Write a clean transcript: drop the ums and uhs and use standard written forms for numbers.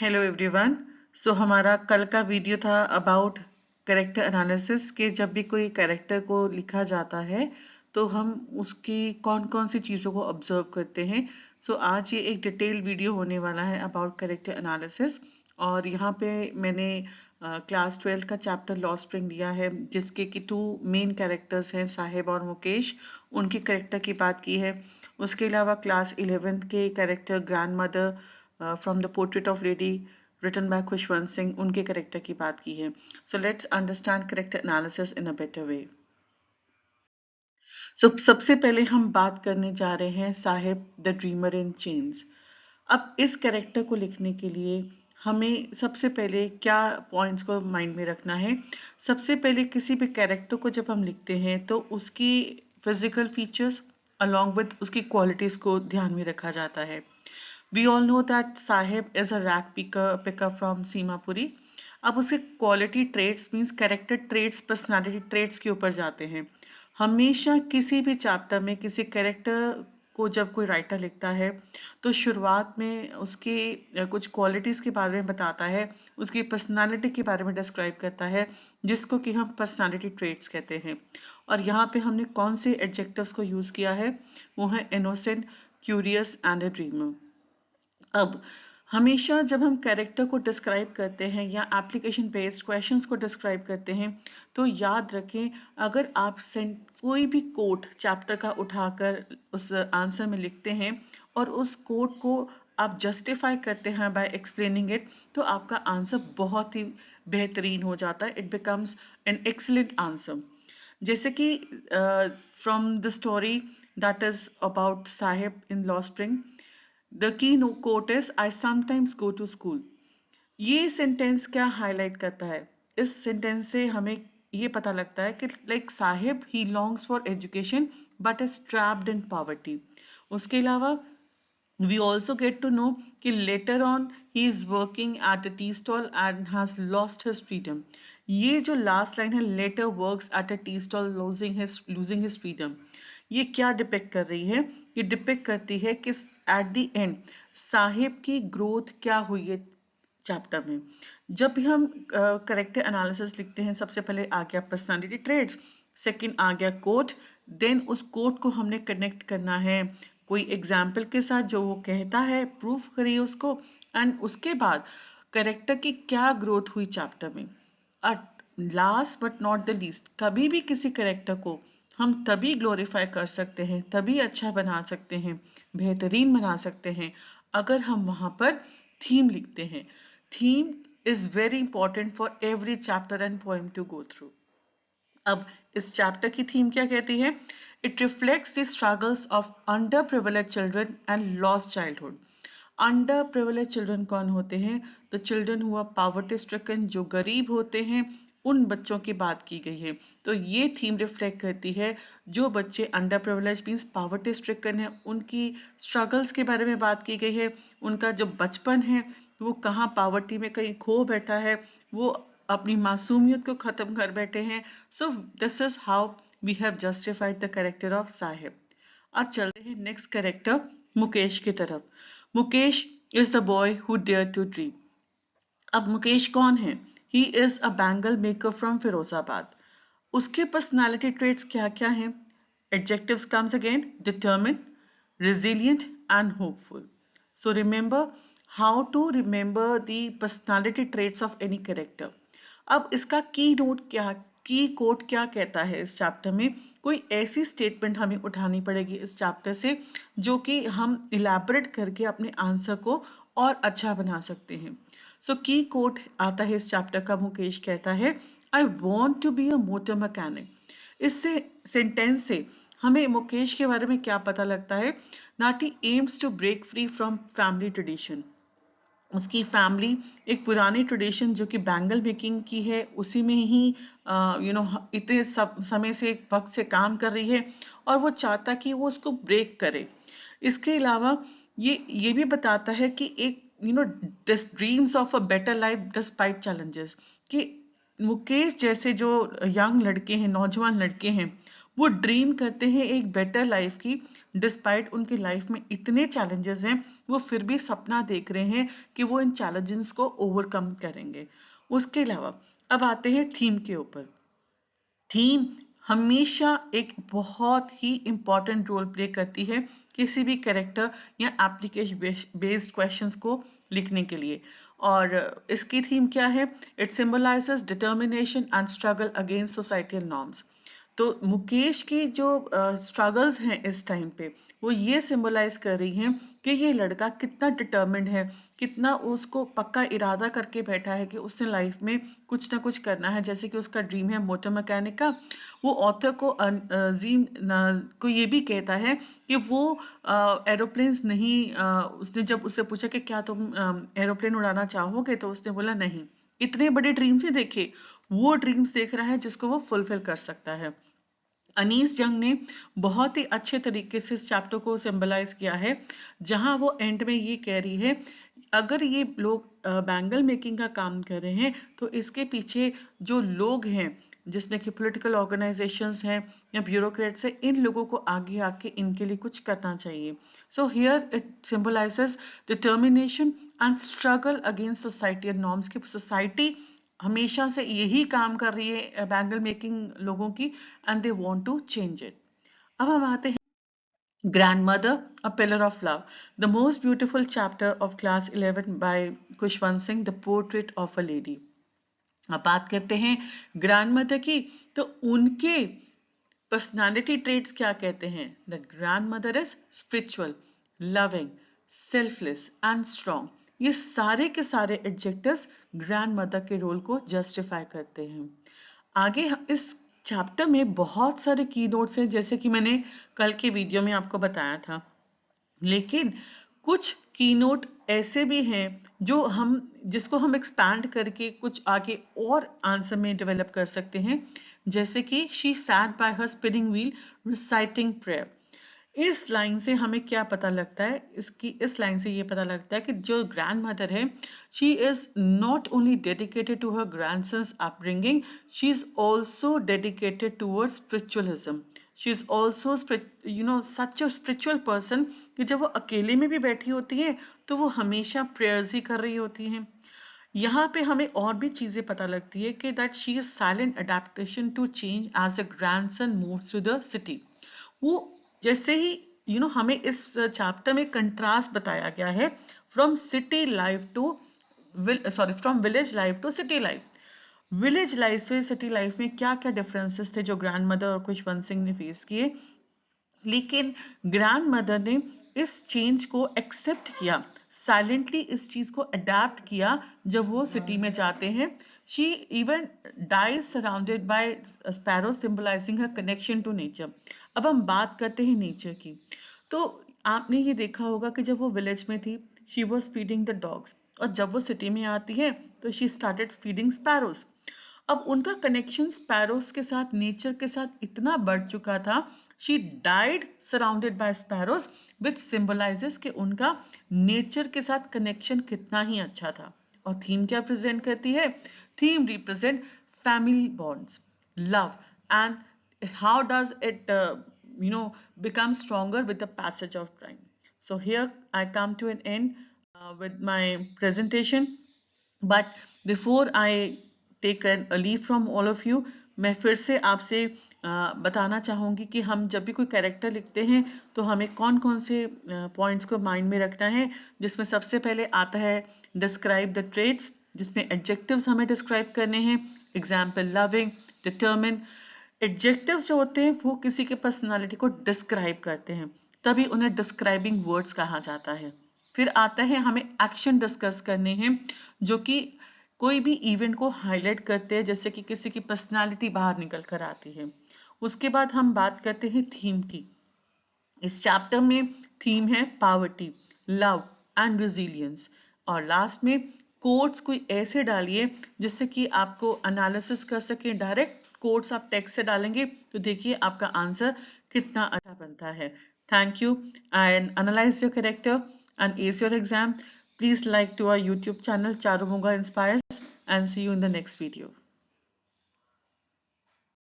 Hello everyone. हमारा कल का वीडियो था अबाउट कैरेक्टर एनालिसिस के जब भी कोई कैरेक्टर को लिखा जाता है तो हम उसकी कौन कौन सी चीज़ों को ऑब्जर्व करते हैं। आज ये एक डिटेल वीडियो होने वाला है अबाउट कैरेक्टर एनालिसिस। और यहाँ पे मैंने क्लास 12 का चैप्टर लॉ स्प्रिंग लिया है जिसके कि 2 मेन कैरेक्टर्स हैं, साहिब और मुकेश। उनके कैरेक्टर की बात की है। उसके अलावा क्लास 11 के character grandmother from the portrait of lady written by Khushwant Singh, उनके करेक्टर की बात की है। Let's understand character analysis in a better way. सबसे पहले हम बात करने जा रहे हैं Saheb the dreamer in chains. अब इस कैरेक्टर को लिखने के लिए हमें सबसे पहले क्या पॉइंट्स को माइंड में रखना है। सबसे पहले किसी भी कैरेक्टर को जब हम लिखते हैं तो उसकी फिजिकल फीचर्स अलॉन्ग विद उसकी क्वालिटीज को ध्यान में रखा जाता है। We all know that Sahib is a rag picker from Seemapuri. अब उसके quality traits means character traits, personality traits के ऊपर जाते हैं। हमेशा किसी भी चैप्टर में किसी कैरेक्टर को जब कोई राइटर लिखता है तो शुरुआत में उसकी कुछ क्वालिटीज के बारे में बताता है, उसकी पर्सनालिटी के बारे में डिस्क्राइब करता है, जिसको कि हम पर्सनालिटी ट्रेट्स कहते हैं। और यहाँ पे हमने कौन से एडजेक्टिव्स को यूज किया है, वो है innocent, curious and a dreamer. अब हमेशा जब हम कैरेक्टर को डिस्क्राइब करते हैं या एप्लीकेशन बेस्ड क्वेश्चंस को डिस्क्राइब करते हैं तो याद रखें, अगर आप कोई भी कोट चैप्टर का उठाकर उस आंसर में लिखते हैं और उस कोट को आप जस्टिफाई करते हैं बाय एक्सप्लेनिंग इट, तो आपका आंसर बहुत ही बेहतरीन हो जाता है। It becomes an excellent answer. जैसे कि from the story that is about Saheb in लॉ Spring, the key quote is I sometimes go to school. ये सेंटेंस क्या हाईलाइट करता है? इस सेंटेंस से हमें ये पता लगता है कि like Sahib he longs for education but is trapped in poverty. उसके अलावा we also get to know कि later on he is working at a tea stall and has lost his freedom। ये जो लास्ट लाइन है, later works at a tea stall losing his freedom, ये क्या depict कर रही है? ये डिपेक्ट करती है कि एट द एंड साहिब की ग्रोथ क्या हुई है चैप्टर में। जब भी हम करेक्टर एनालिसिस लिखते हैं, सबसे पहले आ गया पर्सनालिटी ट्रेड्स, सेकंड आ गया कोट, देन उस कोट को हमने कनेक्ट करना है कोई एग्जाम्पल के साथ जो वो कहता है, प्रूफ करिए उसको, एंड उसके बाद करेक्टर की क्या ग्रोथ हुई चैप्टर में। Last but not the least, कभी भी किसी करेक्टर को हम तभी ग्लोरीफाई कर सकते हैं, तभी अच्छा बना सकते हैं, बेहतरीन बना सकते हैं, अगर हम वहां पर थीम लिखते हैं। Theme is very important for every chapter and poem to go through. अब इस चैप्टर की थीम क्या कहती है? It reflects the struggles of under privilege children and lost childhood. Under privilege children कौन होते हैं? The children who are poverty stricken, जो गरीब होते हैं, उन बच्चों की बात की गई है। तो ये थीम रिफ्लेक्ट करती है जो बच्चे under privilege means poverty stricken है, उनकी स्ट्रगल्स के बारे में बात की गई है। उनका जो बचपन है वो कहाँ पॉवर्टी में कहीं खो बैठा है, वो अपनी मासूमियत को खत्म कर बैठे हैं। So this is how we have justified the character of Sahib. अब चलते हैं नेक्स्ट कैरेक्टर मुकेश की तरफ। Mukesh is the boy who dare to dream. अब मुकेश कौन है? He is a bangle maker from Firozabad. उसके पर्सनालिटी ट्रेट्स क्या क्या हैं? Adjectives comes again, determined, resilient and hopeful. So remember how to remember the personality traits of any character. अब इसका की नोट क्या, की कोट क्या कहता है इस चैप्टर में? कोई ऐसी स्टेटमेंट हमें उठानी पड़ेगी इस चैप्टर से जो कि हम इलेबोरेट करके अपने आंसर को और अच्छा बना सकते हैं। सो की कोट आता है इस चैप्टर का, मुकेश कहता है I want to be a motor mechanic. इससे सेंटेंस से हमें मुकेश के बारे में क्या पता लगता है? नाटी aims to break free from family tradition. उसकी फैमिली एक पुरानी ट्रेडिशन जो कि बैंगल मेकिंग की है उसी में ही इतने समय से एक वक्त से काम कर रही है और वो चाहता कि वो उसको ब्रेक करे। इसके अलावा ये भी बताता है कि एक dreams of a better life despite challenges, कि मुकेश जैसे जो यंग लड़के हैं, नौजवान लड़के हैं, वो ड्रीम करते हैं एक बेटर लाइफ की, डिस्पाइट उनकी लाइफ में इतने चैलेंजेस हैं, वो फिर भी सपना देख रहे हैं कि वो इन चैलेंजेस को ओवरकम करेंगे। उसके अलावा अब आते हैं थीम के ऊपर। थीम हमेशा एक बहुत ही इंपॉर्टेंट रोल प्ले करती है किसी भी कैरेक्टर या एप्लीकेशन बेस्ड क्वेश्चंस को लिखने के लिए। और इसकी थीम क्या है? It symbolizes determination and struggle against societal norms. तो मुकेश की जो स्ट्रगल्स हैं इस टाइम पे, वो ये सिंबलाइज कर रही हैं कि ये लड़का कितना डिटर्मिन्ड है, कितना उसको पक्का इरादा करके बैठा है कि उसने लाइफ में कुछ ना कुछ करना है। जैसे कि उसका ड्रीम है मोटर मैकेनिक का। वो ऑथर को अजीम को ये भी कहता है कि वो एरोप्लेन्स नहीं, उसने जब उससे पूछा कि क्या तुम एरोप्लेन उड़ाना चाहोगे, तो उसने बोला नहीं। इतने बड़े ड्रीम्स ही देखे, वो ड्रीम्स देख रहा है जिसको वो फुलफिल कर सकता है। अनीस जंग ने बहुत ही अच्छे तरीके से इस चैप्टर को सिंबलाइज किया है, जहां वो एंड में ये कह रही है अगर ये लोग बैंगल मेकिंग का काम कर रहे हैं तो इसके पीछे जो लोग हैं, जिसमें कि पॉलिटिकल ऑर्गेनाइजेशंस हैं या ब्यूरोक्रेट्स हैं, इन लोगों को आगे आके इनके लिए कुछ करना चाहिए। So here it symbolizes determination and struggle against society norms की। सोसाइटी हमेशा से यही काम कर रही है बैंगल मेकिंग लोगों की, and they want to change it. अब हम आते हैं Grandmother, A Pillar of Love, the most beautiful chapter of Class 11 by Kushwant Singh, The Portrait of a Lady। अब बात करते हैं ग्रैंडमदर की, तो उनके पर्सनालिटी ट्रेट्स क्या कहते हैं? The grandmother is spiritual, loving, selfless and strong. ये सारे के सारे एडजेक्टिव्स ग्रैंडमदर के रोल को जस्टिफाई करते हैं। आगे इस चैप्टर में बहुत सारे की नोट्स हैं, जैसे कि मैंने कल के वीडियो में आपको बताया था, लेकिन कुछ की नोट ऐसे भी हैं जिसको हम एक्सपैंड करके कुछ आगे और आंसर में डेवलप कर सकते हैं। जैसे कि she set bye her spinning wheel reciting prayer. इस लाइन से हमें क्या पता लगता है? इस लाइन से ये पता लगता है कि जो ग्रैंड मदर है, she is not only dedicated to her grandson's upbringing, she is also dedicated towards spiritualism. She is also such a spiritual person कि जब वो अकेले में भी बैठी होती है तो वो हमेशा प्रेयर्स ही कर रही होती हैं। यहाँ पे हमें और भी चीजें पता लगती है कि that she is silent adaptation to change as a grandson moves to the city. वो जैसे ही हमें इस चैप्टर में कंट्रास्ट बताया गया है from city life to from village life to city life. Village life से सिटी लाइफ में क्या क्या डिफरेंसेस थे जो ग्रैंड मदर और खुशवंत सिंह ने फेस किए, लेकिन ग्रैंड मदर ने इस चेंज को एक्सेप्ट किया, साइलेंटली इस चीज को अडेप्ट किया। जब वो सिटी में जाते हैं, she even dies surrounded by sparrow, symbolizing her connection to nature. अब हम बात करते हैं नेचर की, तो आपने ये देखा होगा कि जब वो विलेज में थी, she was feeding the dogs, और जब वो सिटी में आती है तो शी स्टार्टेड फीडिंग स्पैरोज। अब उनका कनेक्शन स्पैरोज के साथ, नेचर के साथ इतना बढ़ चुका था, she died surrounded by sparrows, which symbolizes कि उनका नेचर के साथ कनेक्शन कितना ही अच्छा था। और थीम क्या प्रेजेंट करती है? Theme represent family bonds, love, and how does it become stronger with the passage of time. So here I come to an end with my presentation, but before I take a leave from all of you, मैं फिर से आपसे बताना चाहूँगी कि हम जब भी कोई कैरेक्टर लिखते हैं तो हमें कौन कौन से पॉइंट्स को माइंड में रखना है, जिसमें सबसे पहले आता है डिस्क्राइब द ट्रेड्स, जिसमें एडजेक्टिव्स हमें डिस्क्राइब करने हैं। Example loving, determine. एडजेक्टिव्स जो होते हैं वो किसी के पर्सनालिटी को डिस्क्राइब करते हैं, तभी उन्हें डिस्क्राइबिंग वर्ड्स कहा जाता है। फिर आता है हमें एक्शन डिस्कस करने हैं, जो कि कोई भी इवेंट को हाईलाइट करते हैं, जैसे कि किसी की पर्सनालिटी बाहर निकल कर आती है। उसके बाद हम बात करते हैं थीम की। इस चैप्टर में थीम है पावर्टी, लव एंड रेजिलियंस। और लास्ट में कोट्स कोई ऐसे डालिए जिससे कि आपको एनालिसिस कर सके। डायरेक्ट कोट्स आप टेक्स्ट से डालेंगे तो देखिए आपका आंसर कितना अच्छा बनता है। Thank you and analyse your character and ace your exam. Please like to our YouTube channel चारुमोगा inspires and see you in the next video.